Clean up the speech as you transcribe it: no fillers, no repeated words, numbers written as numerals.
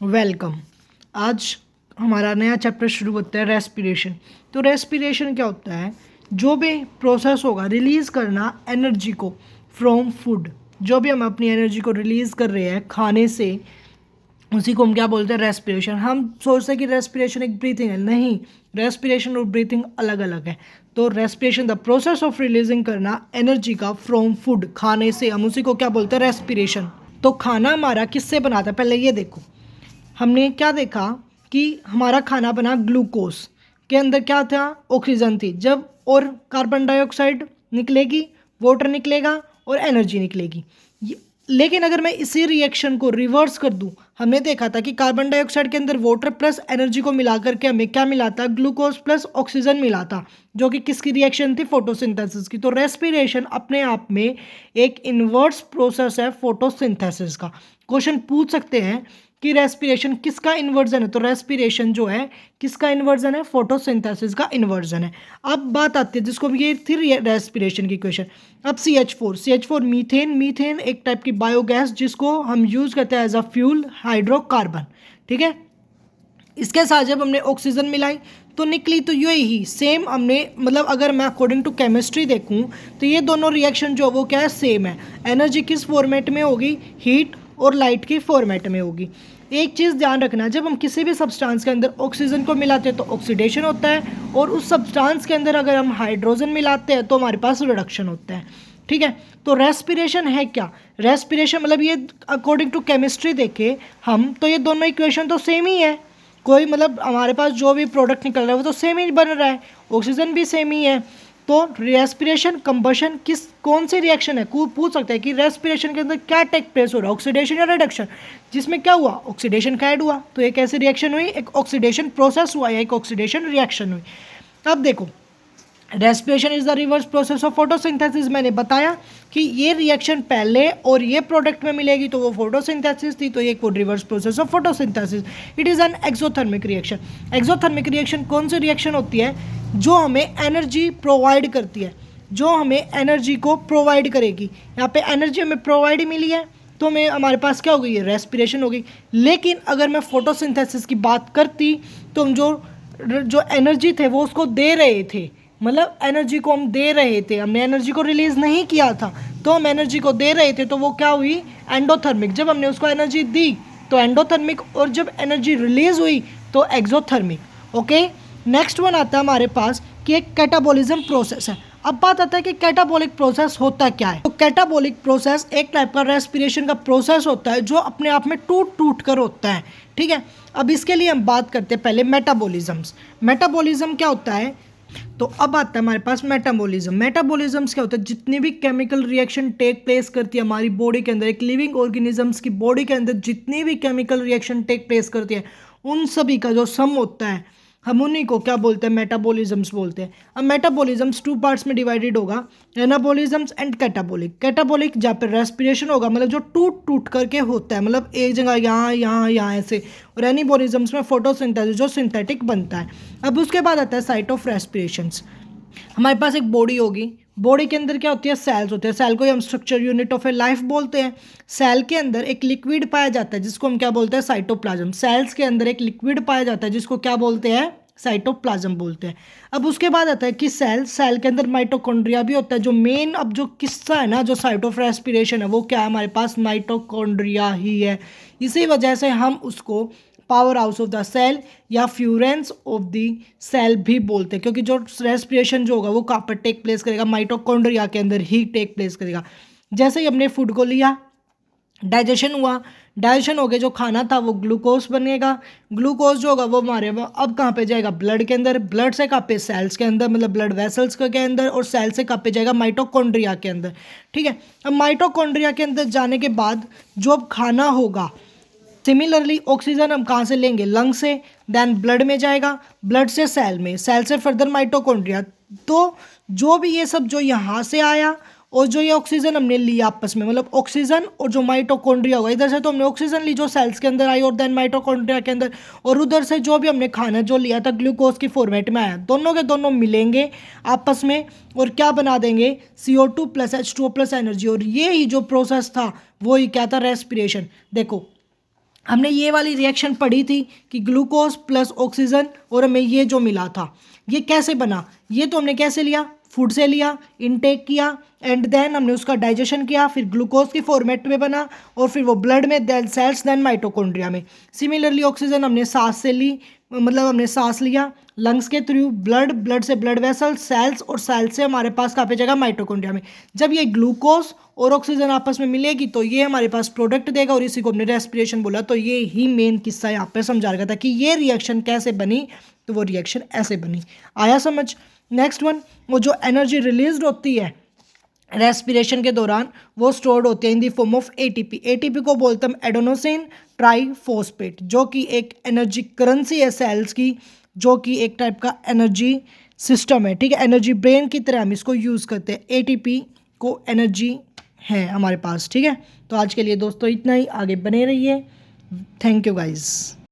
Welcome. आज हमारा नया चैप्टर शुरू होता है रेस्पिरेशन। तो रेस्पिरेशन क्या होता है? जो भी प्रोसेस होगा रिलीज़ करना एनर्जी को फ्रॉम फूड। जो भी हम अपनी एनर्जी को रिलीज़ कर रहे हैं खाने से, उसी को हम क्या बोलते हैं? रेस्पिरेशन। हम सोचते हैं कि रेस्पिरेशन एक ब्रीथिंग है, नहीं, रेस्पिरेशन और ब्रीथिंग अलग अलग है। तो respiration the process of releasing करना एनर्जी का फ्रॉम फूड, खाने से, हम उसी को क्या बोलते हैं? रेस्पिरेशन। तो खाना हमारा किससे बनाता है? पहले ये देखो, हमने क्या देखा कि हमारा खाना बना ग्लूकोज के अंदर, क्या था? ऑक्सीजन थी। जब और कार्बन डाइऑक्साइड निकलेगी, वाटर निकलेगा और एनर्जी निकलेगी। लेकिन अगर मैं इसी रिएक्शन को रिवर्स कर दूं, हमने देखा था कि कार्बन डाइऑक्साइड के अंदर वाटर प्लस एनर्जी को मिला करके हमें क्या मिला था? ग्लूकोज प्लस ऑक्सीजन मिला था, जो कि किसकी रिएक्शन थी? फोटोसिंथेसिस की। तो रेस्पिरेशन अपने आप में एक इनवर्स प्रोसेस है फोटोसिंथेसिस का। क्वेश्चन पूछ सकते हैं कि रेस्पिरेशन किसका इन्वर्जन है? तो रेस्पिरेशन जो है किसका इन्वर्जन है? फोटोसिंथेसिस का इन्वर्जन है। अब बात आती है, जिसको ये थी रेस्पिरेशन की क्वेश्चन। अब C H four methane. Methane एक टाइप की बायोगैस जिसको हम यूज करते हैं एज अ फ्यूल, हाइड्रोकार्बन। ठीक है। इसके साथ जब हमने ऑक्सीजन मिलाई तो निकली तो यही ही सेम हमने, मतलब अगर मैं अकॉर्डिंग टू केमिस्ट्री देखूं तो ये दोनों रिएक्शन जो वो क्या है? सेम है। एनर्जी किस फॉर्मेट में होगी? हीट और लाइट की फॉर्मेट में होगी। एक चीज़ ध्यान रखना, जब हम किसी भी सब्सटेंस के अंदर ऑक्सीजन को मिलाते हैं तो ऑक्सीडेशन होता है, और उस सब्सटेंस के अंदर अगर हम हाइड्रोजन मिलाते हैं तो हमारे पास रिडक्शन होता है। ठीक है। तो रेस्पिरेशन है क्या? रेस्पिरेशन मतलब ये अकॉर्डिंग टू केमिस्ट्री देखे हम तो ये दोनों इक्वेशन तो सेम ही है। कोई मतलब हमारे पास जो भी प्रोडक्ट निकल रहा है वो तो सेम ही बन रहा है, ऑक्सीजन भी सेम ही है। तो रेस्पिरेशन कंबशन किस कौन सी रिएक्शन है? पूछ सकते हैं कि रेस्पिरेशन के अंदर क्या टेक प्लेस हो रहा है, ऑक्सीडेशन या रिडक्शन? जिसमें क्या हुआ? ऑक्सीडेशन का ऐड हुआ, तो एक ऐसी रिएक्शन हुई, एक ऑक्सीडेशन प्रोसेस हुआ या एक ऑक्सीडेशन रिएक्शन हुई। अब देखो, respiration is the reverse process of photosynthesis. मैंने बताया कि ये रिएक्शन पहले और ये प्रोडक्ट में मिलेगी तो वो फोटोसिंथेसिस थी, तो ये reverse process of photosynthesis. It is an exothermic reaction. Exothermic reaction कौन सी रिएक्शन होती है? जो हमें एनर्जी प्रोवाइड करती है, जो हमें एनर्जी को प्रोवाइड करेगी। यहाँ पे एनर्जी हमें प्रोवाइड मिली है तो हमें, हमारे पास क्या हो गई? रेस्पिरेशन हो गई। लेकिन अगर मैं फोटोसिंथेसिस की बात करती तो हम जो एनर्जी थे वो उसको दे रहे थे, मतलब एनर्जी को हम दे रहे थे, हमने एनर्जी को रिलीज़ नहीं किया था, तो हम एनर्जी को दे रहे थे, तो वो क्या हुई? एंडोथर्मिक। जब हमने उसको एनर्जी दी तो एंडोथर्मिक, और जब एनर्जी रिलीज हुई तो एक्सोथर्मिक। ओके। नेक्स्ट वन आता है हमारे पास कि एक कैटाबॉलिज्म प्रोसेस है। अब बात आता है कि कैटाबॉलिक प्रोसेस होता क्या है? तो कैटाबॉलिक प्रोसेस एक टाइप का रेस्पिरेशन का प्रोसेस होता है जो अपने आप में टूट टूट कर होता है। ठीक है। अब इसके लिए हम बात करते हैं पहले मेटाबॉलिज्म्स। मेटाबॉलिज्म क्या होता है? तो अब आता है हमारे पास मेटाबॉलिज्म। मेटाबॉलिज्म्स क्या होता है? जितनी भी केमिकल रिएक्शन टेक प्लेस करती है हमारी बॉडी के अंदर, एक लिविंग ऑर्गेनिजम्स की बॉडी के अंदर जितनी भी केमिकल रिएक्शन टेक प्लेस करती है, उन सभी का जो सम होता है, हम उन्हीं को क्या बोलते हैं? मेटाबॉलिज्म्स बोलते हैं। अब मेटाबॉलिज्म्स टू पार्ट्स में डिवाइडेड होगा, एनाबॉलिज्म्स एंड कैटाबॉलिक। कैटाबॉलिक जहाँ पे रेस्पिरेशन होगा, मतलब जो टूट टूट करके होता है, मतलब एक जगह यहाँ यहाँ यहाँ ऐसे, और एनाबॉलिज्म्स में फोटोसिंथेसिस जो सिंथेटिक बनता है। अब उसके बाद आता है साइट ऑफ रेस्पिरेशंस। हमारे पास एक बॉडी होगी, बॉडी के अंदर क्या होती है? सेल्स होते हैं। सेल को ही हम structure unit of A life बोलते हैं। सेल के अंदर एक लिक्विड पाया जाता है जिसको हम क्या बोलते हैं? साइटोप्लाज्म। सेल्स के अंदर एक लिक्विड पाया जाता है जिसको क्या बोलते हैं? साइटोप्लाज्म बोलते हैं। अब उसके बाद आता है कि सेल के अंदर माइटोकॉन्ड्रिया भी होता है। जो मेन अब जो किस्सा है ना, जो साइट ऑफ रेस्पिरेशन है, वो क्या है? हमारे पास माइटोकॉन्ड्रिया ही है। इसी वजह से हम उसको power house of the cell या फ्यूरेंस ऑफ द सेल भी बोलते हैं, क्योंकि जो रेस्पिरेशन जो होगा वो कहाँ पर टेक प्लेस करेगा? माइटोकॉन्ड्रिया के अंदर ही टेक प्लेस करेगा। जैसे ही हमने फूड को लिया, डाइजेशन हुआ, डाइजेशन हो गया, जो खाना था वो ग्लूकोज बनेगा। ग्लूकोज जो होगा वो हमारे अब कहाँ पे जाएगा? ब्लड के अंदर। ब्लड से कहाँ पे? सेल्स के अंदर, मतलब ब्लड वेसल्स के अंदर, और सेल से कहाँ पे जाएगा? माइटोकॉन्ड्रिया के अंदर। ठीक है। अब माइटोकॉन्ड्रिया के अंदर जाने के बाद जो अब खाना होगा, सिमिलरली ऑक्सीजन हम कहाँ से लेंगे? लंग से, देन ब्लड में जाएगा, ब्लड से सेल में, सेल से फर्दर माइटोकॉन्ड्रिया। तो जो भी ये सब जो यहाँ से आया और जो ये ऑक्सीजन हमने लिया आपस में, मतलब ऑक्सीजन और जो माइटोकॉन्ड्रिया होगा, इधर से तो हमने ऑक्सीजन ली जो सेल्स के अंदर आई और देन माइटोकॉन्ड्रिया के अंदर, और उधर से जो भी हमने खाना जो लिया था ग्लूकोज की फॉर्मेट में आया, दोनों के दोनों मिलेंगे आपस में और क्या बना देंगे? CO2 plus H2O plus energy. और ये ही जो प्रोसेस था वो ही क्या था? रेस्पिरेशन। देखो, हमने ये वाली रिएक्शन पढ़ी थी कि ग्लूकोज प्लस ऑक्सीजन और हमें ये जो मिला था ये कैसे बना, ये तो हमने कैसे लिया, फूड से लिया, इनटेक किया एंड देन हमने उसका डाइजेशन किया, फिर ग्लूकोज की फॉर्मेट में बना और फिर वो ब्लड में, देन सेल्स, देन माइटोकॉन्ड्रिया में। सिमिलरली ऑक्सीजन हमने सांस से ली, मतलब हमने सांस लिया लंग्स के थ्रू, ब्लड, ब्लड से ब्लड वेसल, सेल्स और सेल्स से हमारे पास कहाँ पे जाएगा, माइटोकॉन्ड्रिया में। जब ये ग्लूकोज और ऑक्सीजन आपस में मिलेगी तो ये हमारे पास प्रोडक्ट देगा और इसी को हमने रेस्पिरेशन बोला। तो ये ही मेन किस्सा यहाँ पे समझा रखा था कि ये रिएक्शन कैसे बनी, तो वो रिएक्शन ऐसे बनी। आया समझ। नेक्स्ट वन, वो जो एनर्जी रिलीज होती है रेस्पिरेशन के दौरान वो स्टोर्ड होती है in the form of ATP. ATP को बोलते हैं एडेनोसिन ट्राइफॉस्फेट, जो कि एक एनर्जी करेंसी है सेल्स की, जो कि एक टाइप का एनर्जी सिस्टम है, ठीक है। एनर्जी ब्रेन की तरह हम इसको यूज़ करते हैं। एटीपी को एनर्जी है हमारे पास, ठीक है। तो आज के लिए दोस्तों इतना ही, आगे बने रहिए। Thank you guys.